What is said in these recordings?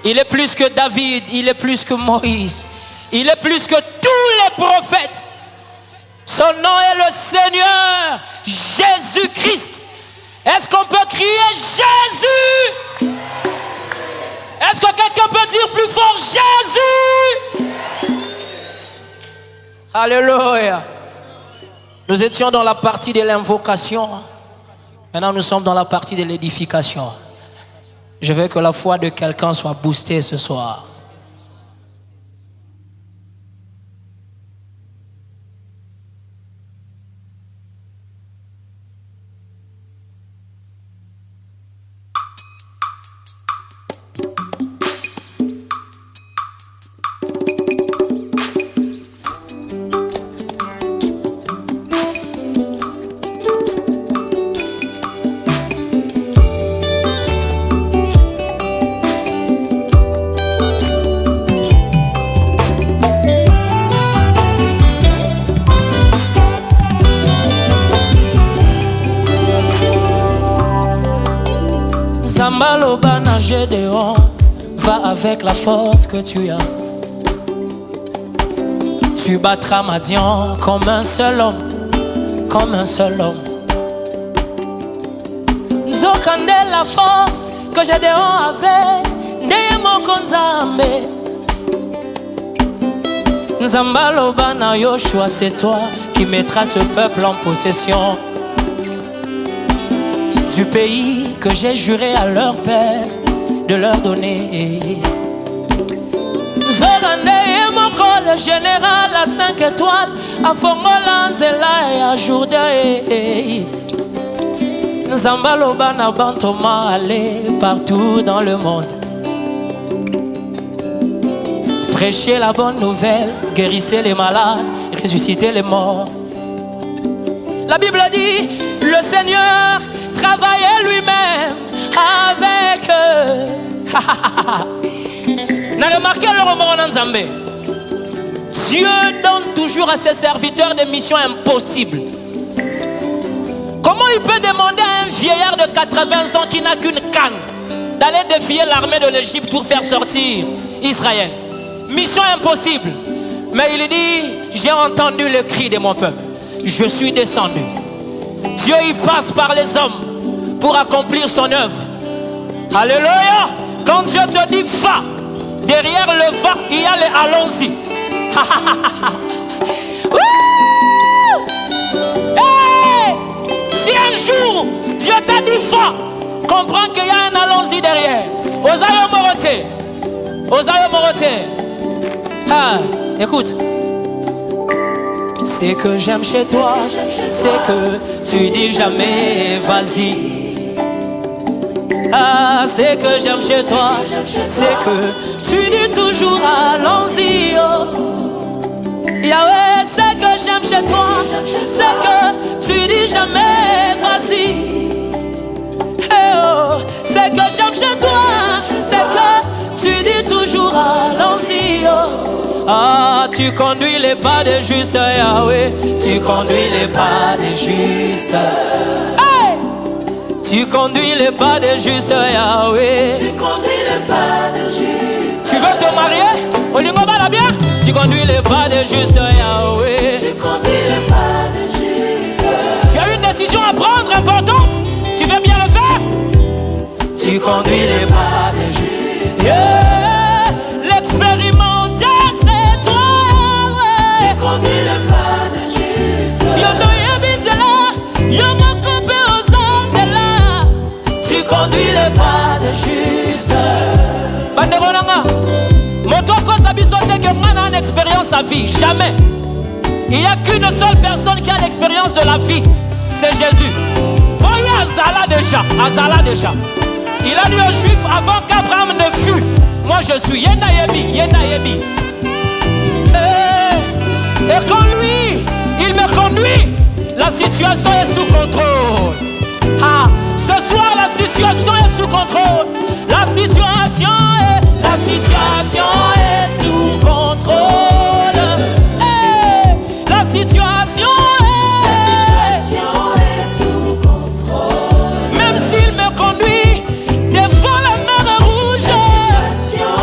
Il est plus que David, il est plus que Moïse. Il est plus que tous les prophètes. Son nom est le Seigneur Jésus-Christ. Est-ce qu'on peut crier Jésus? Est-ce que quelqu'un peut dire plus fort Jésus? Alléluia. Nous étions dans la partie de l'invocation. Maintenant nous sommes dans la partie de l'édification. Je veux que la foi de quelqu'un soit boostée ce soir. Zambaloba na Gédéon, va avec la force que tu as. Tu battras Madian comme un seul homme, comme un seul homme. Nzokande la force que Gédéon avait, ndeye moko Nzambe. Zambaloba na Yoshua, c'est toi qui mettras ce peuple en possession du pays que j'ai juré à leur père de leur donner. Zogande moko le général à 5 étoiles, à Fongola Nzela et à Jourdain. Zambaloba na Bantoma, aller partout dans le monde. Prêcher la bonne nouvelle, guérissez les malades, ressuscitez les morts. La Bible dit, le Seigneur travaillait lui-même avec eux. N'a remarqué le roman en Nzambé? Dieu donne toujours à ses serviteurs des missions impossibles. Comment il peut demander à un vieillard de 80 ans qui n'a qu'une canne d'aller défier l'armée de l'Égypte pour faire sortir Israël? Mission impossible. Mais il dit, j'ai entendu le cri de mon peuple. Je suis descendu. Dieu il passe par les hommes pour accomplir son œuvre. Alléluia. Quand Dieu te dit va, derrière le va, il y a les allons-y. Hey! Si un jour Dieu t'a dit va, comprends qu'il y a un allons-y derrière. Osayo Morote. Osayo Morote. Ah, écoute. C'est que j'aime chez toi, c'est que tu dis jamais vas-y. Ah, c'est que j'aime chez toi, c'est que tu dis toujours allons-y. Oh. Yahweh, c'est que j'aime chez toi, c'est que tu dis jamais vas-y. Hey, oh. C'est que j'aime chez toi, c'est que tu dis toujours allons-y. Oh. Ah, tu conduis les pas des justes, Yahweh. Tu conduis les pas des justes. Hey! Tu conduis les pas des justes, Yahweh. Tu conduis les pas des justes. Tu veux te marier? Olingo bala bien. Tu conduis les pas des justes, Yahweh. Tu conduis les pas des justes. Tu as une décision à prendre importante. Tu veux bien le faire? Tu conduis les pas des justes. Yeah! L'expérimenté, c'est toi, Yahweh. Tu conduis les pas des justes. Yono yebitela, yomo kope ozanzela. Tu conduis les pas des justes. Banderonanga, motoko sabisote que moi n'a une expérience à vie, jamais. Il n'y a qu'une seule personne qui a l'expérience de la vie, c'est Jésus. Voyez Azala déjà. Il a dit aux Juifs avant qu'Abraham ne fût, moi je suis Yenda Yebi. Et quand lui, il me conduit, la situation est sous contrôle. Ah, ce soir la situation est sous contrôle. La situation est sous contrôle. Hey, la situation est sous contrôle. Même s'il me conduit devant la mer rouge, la situation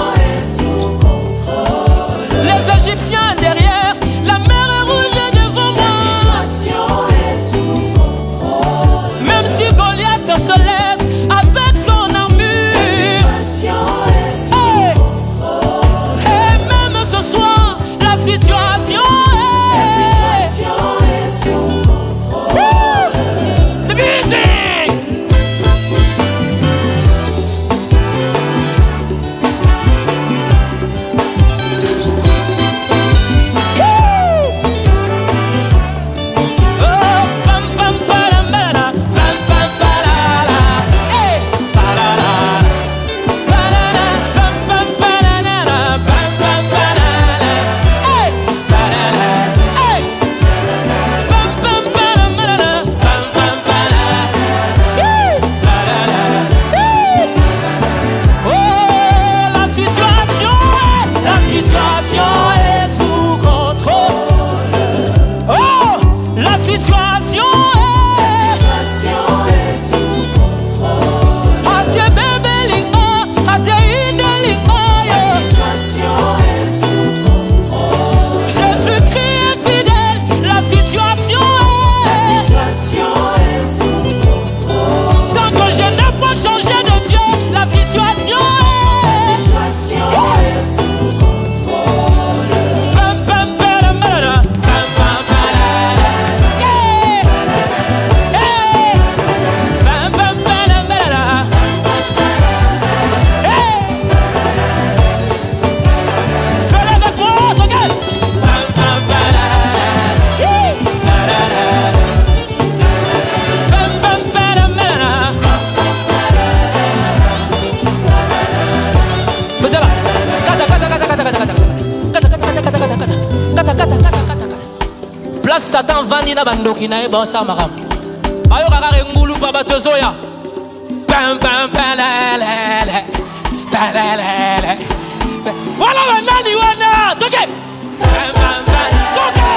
Satan vandi na bandoki na eba sa maram. Ayo kaka ngulu pa batozoya. Pam pam palala. Palala. Wala banani wana. Toke. Pam pam pam. Toke.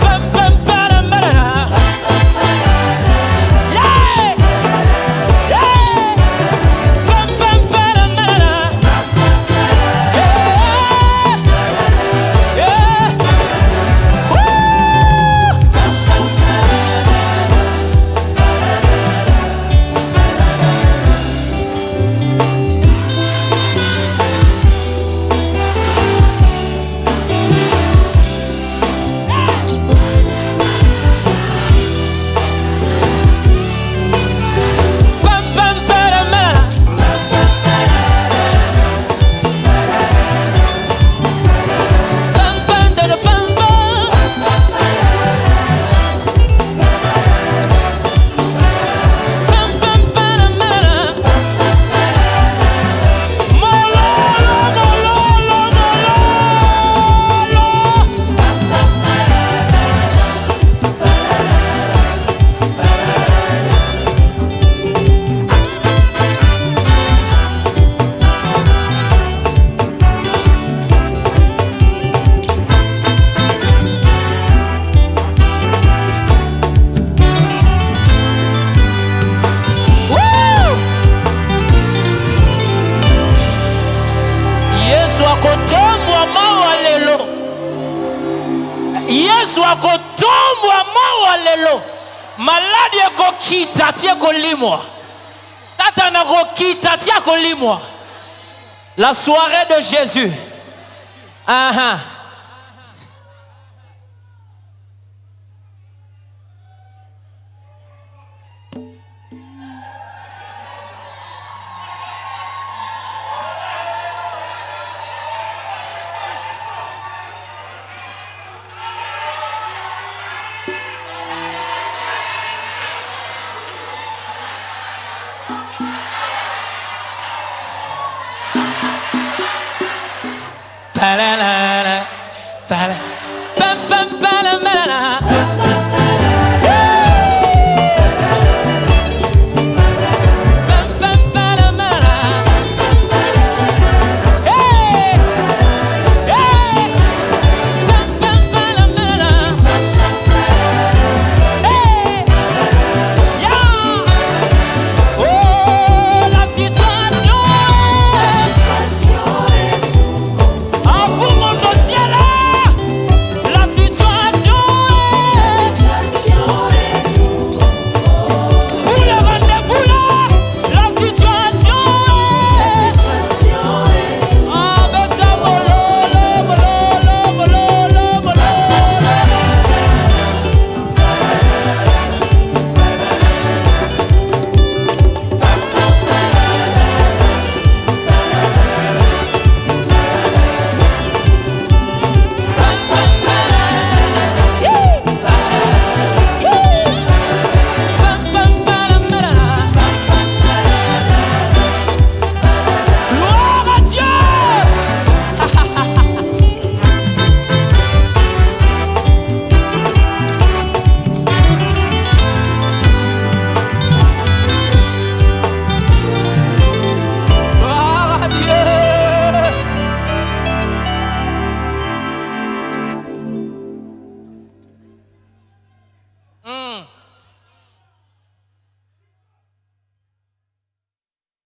Pam pam pam pam. Yeah. Yeah. Pam pam pam pam. Yesu akotombwa mawa lelo. Maladi ekokita tie kolimwa. Satan akokita tie kolimwa. La soirée de Jésus. Palala, palala.